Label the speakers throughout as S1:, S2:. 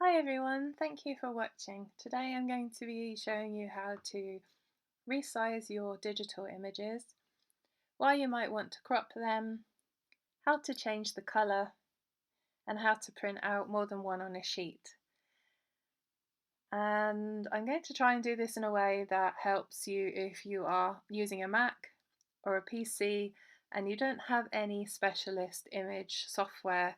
S1: Hi everyone, thank you for watching. Today I'm going to be showing you how to resize your digital images, why you might want to crop them, how to change the colour, and how to print out more than one on a sheet. And I'm going to try and do this in a way that helps you if you are using a Mac or a PC and you don't have any specialist image software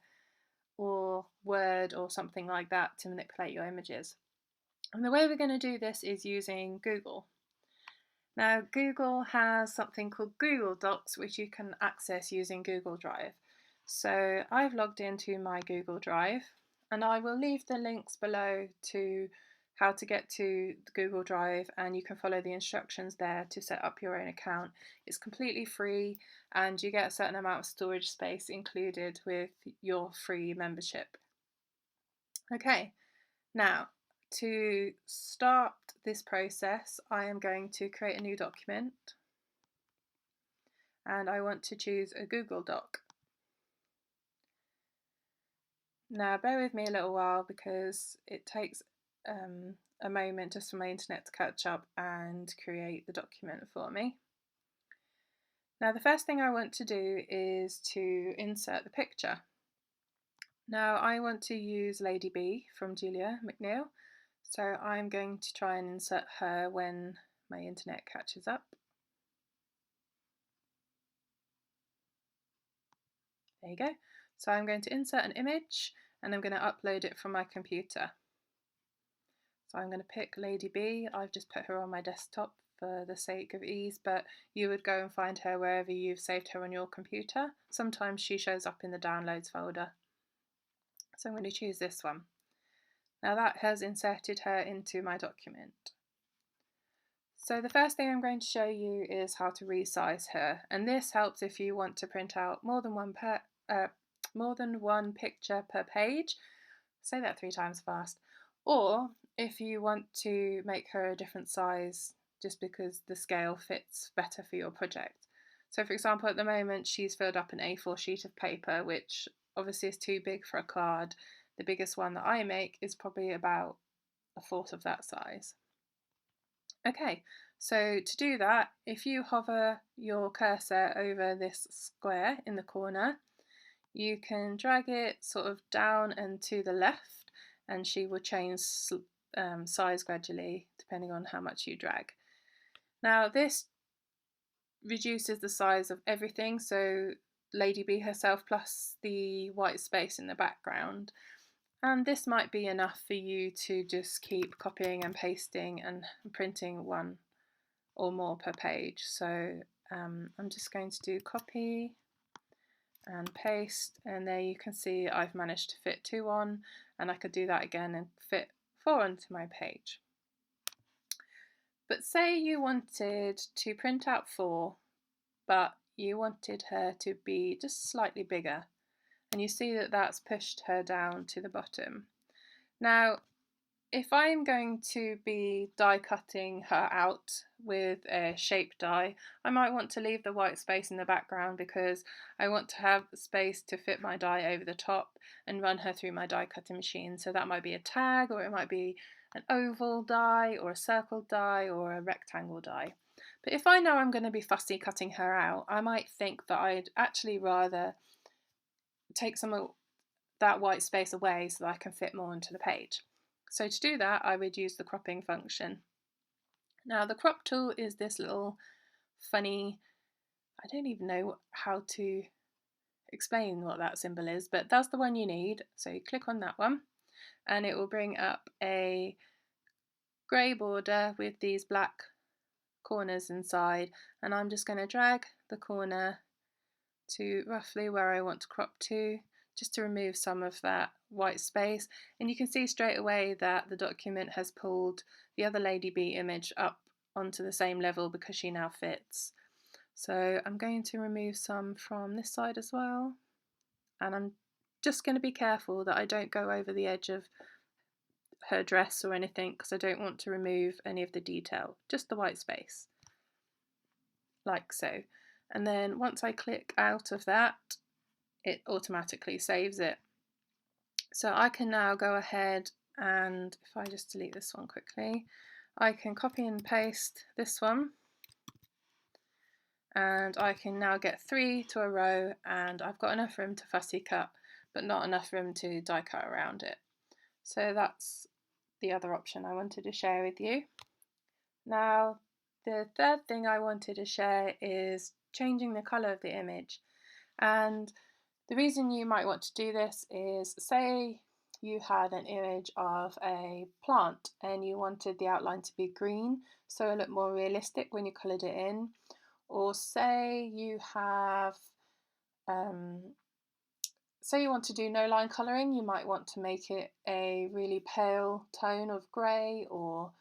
S1: or Word or something like that to manipulate your images. And the way we're going to do this is using Google. Now, Google has something called Google Docs, which you can access using Google Drive. So I've logged into my Google Drive, and I will leave the links below to how to get to the Google Drive, and you can follow the instructions there to set up your own account. It's completely free, and you get a certain amount of storage space included with your free membership. Okay, now to start this process, I am going to create a new document and I want to choose a Google Doc. Now bear with me a little while because it takes a moment just for my internet to catch up and create the document for me. Now the first thing I want to do is to insert the picture. Now I want to use Lady B from Julia McNeil, so I'm going to try and insert her when my internet catches up. There you go. So I'm going to insert an image and I'm going to upload it from my computer. So I'm going to pick Lady B. I've just put her on my desktop for the sake of ease, but you would go and find her wherever you've saved her on your computer. Sometimes she shows up in the downloads folder. So I'm going to choose this one. Now that has inserted her into my document. So the first thing I'm going to show you is how to resize her, and this helps if you want to print out more than one picture per page. Say that 3 times fast. Or if you want to make her a different size just because the scale fits better for your project. So for example, at the moment she's filled up an A4 sheet of paper, which obviously is too big for a card. The biggest one that I make is probably about 1/4 of that size. Okay, so to do that, if you hover your cursor over this square in the corner, you can drag it sort of down and to the left, and she will change size gradually depending on how much you drag. Now this reduces the size of everything, so Lady B herself plus the white space in the background. And this might be enough for you to just keep copying and pasting and printing one or more per page. So I'm just going to do copy and paste, and there you can see I've managed to fit 2 on, and I could do that again and fit 4 onto my page. But say you wanted to print out 4, but you wanted her to be just slightly bigger, and you see that that's pushed her down to the bottom. Now if I'm going to be die cutting her out with a shape die, I might want to leave the white space in the background because I want to have space to fit my die over the top and run her through my die cutting machine. So that might be a tag, or it might be an oval die or a circle die or a rectangle die. But if I know I'm going to be fussy cutting her out, I might think that I'd actually rather take some of that white space away so that I can fit more onto the page. So to do that, I would use the cropping function. Now the crop tool is this little funny, I don't even know how to explain what that symbol is, but that's the one you need. So you click on that one and it will bring up a grey border with these black corners inside, and I'm just going to drag the corner to roughly where I want to crop to, just to remove some of that white space. And you can see straight away that the document has pulled the other Lady B image up onto the same level because she now fits. So I'm going to remove some from this side as well, and I'm just going to be careful that I don't go over the edge of her dress or anything because I don't want to remove any of the detail, just the white space, like so. And then once I click out of that, it automatically saves it. So I can now go ahead and if I just delete this one quickly, I can copy and paste this one, and I can now get 3 to a row, and I've got enough room to fussy cut but not enough room to die cut around it. So that's the other option I wanted to share with you. Now the third thing I wanted to share is changing the colour of the image. And the reason you might want to do this is, say you had an image of a plant and you wanted the outline to be green so it looked more realistic when you coloured it in, or say you have say you want to do no line colouring, you might want to make it a really pale tone of grey or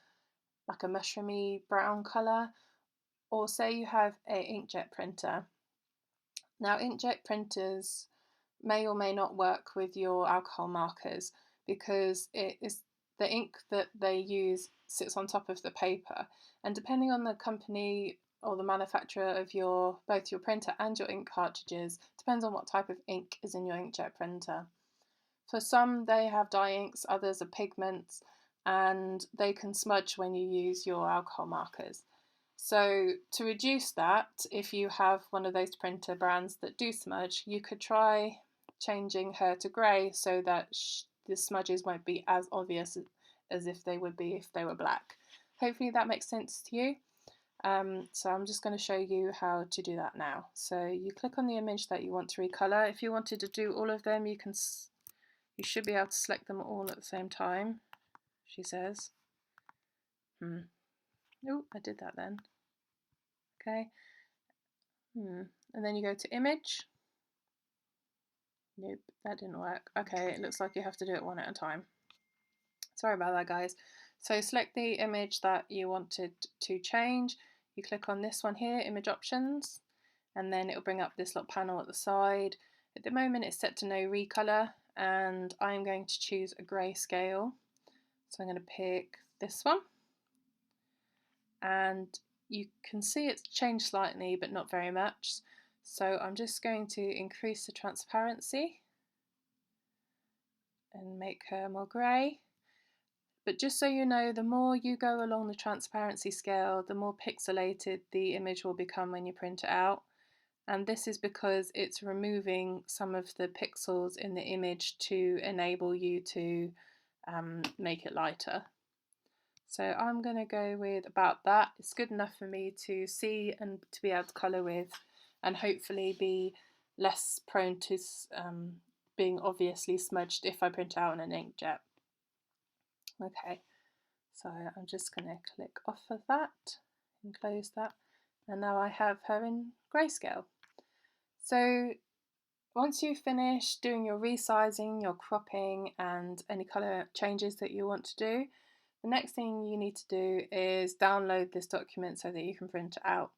S1: like a mushroomy brown colour, or say you have an inkjet printer. Now inkjet printers may or may not work with your alcohol markers because it is the ink that they use sits on top of the paper, and depending on the company or the manufacturer of both your printer and your ink cartridges, depends on what type of ink is in your inkjet printer. For some they have dye inks, others are pigments, and they can smudge when you use your alcohol markers. So to reduce that, if you have one of those printer brands that do smudge, you could try changing her to grey so that the smudges won't be as obvious as if they would be if they were black. Hopefully that makes sense to you. So I'm just going to show you how to do that now. So you click on the image that you want to recolour. If you wanted to do all of them, you should be able to select them all at the same time, she says. Oh, I did that then. Okay. And then you go to image. Nope, that didn't work. Okay, it looks like you have to do it one at a time. Sorry about that, guys. So select the image that you wanted to change. You click on this one here, image options, and then it'll bring up this little panel at the side. At the moment it's set to no recolor, and I'm going to choose a grayscale. So I'm going to pick this one, and you can see it's changed slightly but not very much. So I'm just going to increase the transparency and make her more grey. But just so you know, the more you go along the transparency scale, the more pixelated the image will become when you print it out. And this is because it's removing some of the pixels in the image to enable you to make it lighter. So I'm going to go with about that. It's good enough for me to see and to be able to colour with, and hopefully be less prone to being obviously smudged if I print out on an inkjet. Okay, so I'm just going to click off of that and close that, and now I have her in grayscale. So once you've finished doing your resizing, your cropping, and any colour changes that you want to do, the next thing you need to do is download this document so that you can print it out.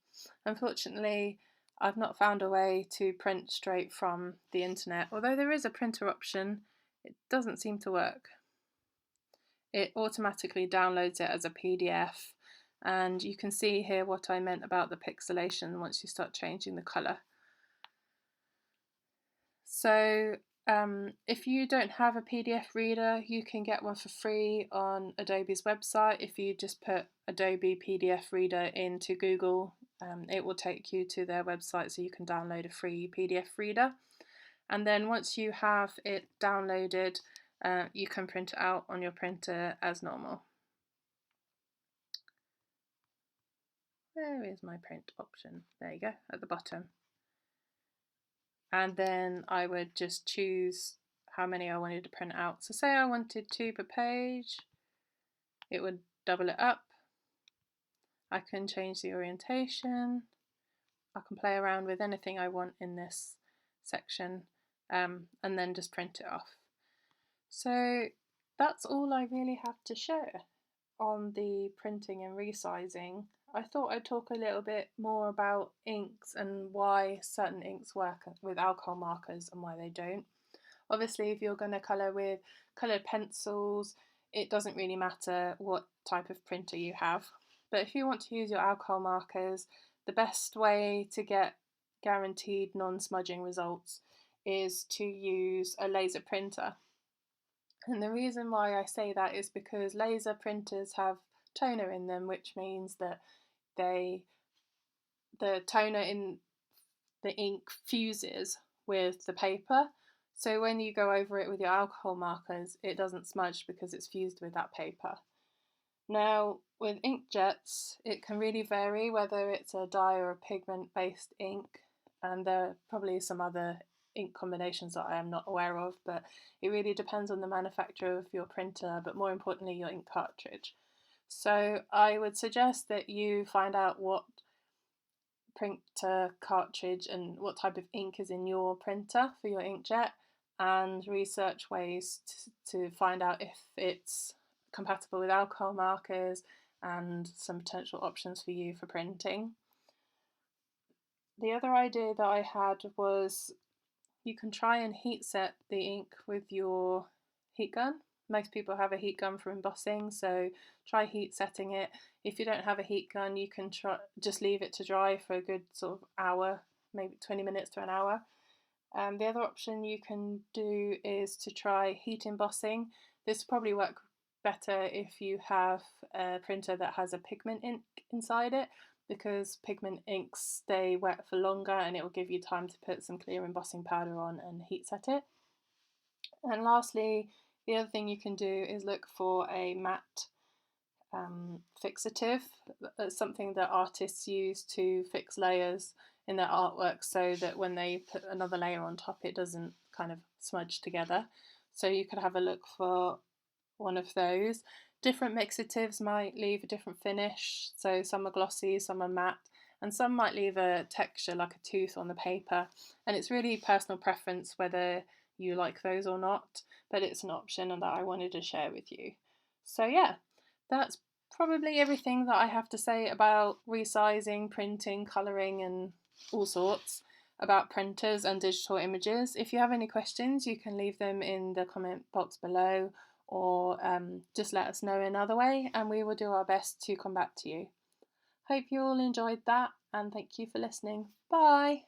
S1: Unfortunately, I've not found a way to print straight from the internet. Although there is a printer option, it doesn't seem to work. It automatically downloads it as a PDF, and you can see here what I meant about the pixelation once you start changing the colour. So if you don't have a PDF reader, you can get one for free on Adobe's website. If you just put Adobe PDF Reader into Google, it will take you to their website so you can download a free PDF reader. And then once you have it downloaded, you can print it out on your printer as normal. Where is my print option? There you go, at the bottom. And then I would just choose how many I wanted to print out. So say I wanted 2 per page, it would double it up. I can change the orientation. I can play around with anything I want in this section, and then just print it off. So that's all I really have to share on the printing and resizing. I thought I'd talk a little bit more about inks and why certain inks work with alcohol markers and why they don't. Obviously, if you're going to colour with coloured pencils, it doesn't really matter what type of printer you have. But if you want to use your alcohol markers, the best way to get guaranteed non-smudging results is to use a laser printer. And the reason why I say that is because laser printers have toner in them, which means that they the toner in the ink fuses with the paper. So when you go over it with your alcohol markers, it doesn't smudge because it's fused with that paper. Now, with inkjets, it can really vary whether it's a dye or a pigment based ink, and there are probably some other ink combinations that I am not aware of, but it really depends on the manufacturer of your printer, but more importantly, your ink cartridge. So I would suggest that you find out what printer cartridge and what type of ink is in your printer for your inkjet, and research ways to find out if it's compatible with alcohol markers and some potential options for you for printing. The other idea that I had was you can try and heat set the ink with your heat gun. Most people have a heat gun for embossing, so try heat setting it. If you don't have a heat gun, you can just leave it to dry for a good sort of hour, maybe 20 minutes to an hour. The other option you can do is to try heat embossing. This will probably work better if you have a printer that has a pigment ink inside it, because pigment inks stay wet for longer and it will give you time to put some clear embossing powder on and heat set it. And lastly, the other thing you can do is look for a matte fixative. That's something that artists use to fix layers in their artwork so that when they put another layer on top, it doesn't kind of smudge together. So you could have a look for one of those. Different mixatives might leave a different finish, so some are glossy, some are matte, and some might leave a texture like a tooth on the paper. And it's really personal preference whether you like those or not, but it's an option that I wanted to share with you. So yeah, that's probably everything that I have to say about resizing, printing, colouring, and all sorts about printers and digital images. If you have any questions, you can leave them in the comment box below, or just let us know another way and we will do our best to come back to you. Hope you all enjoyed that, and thank you for listening. Bye!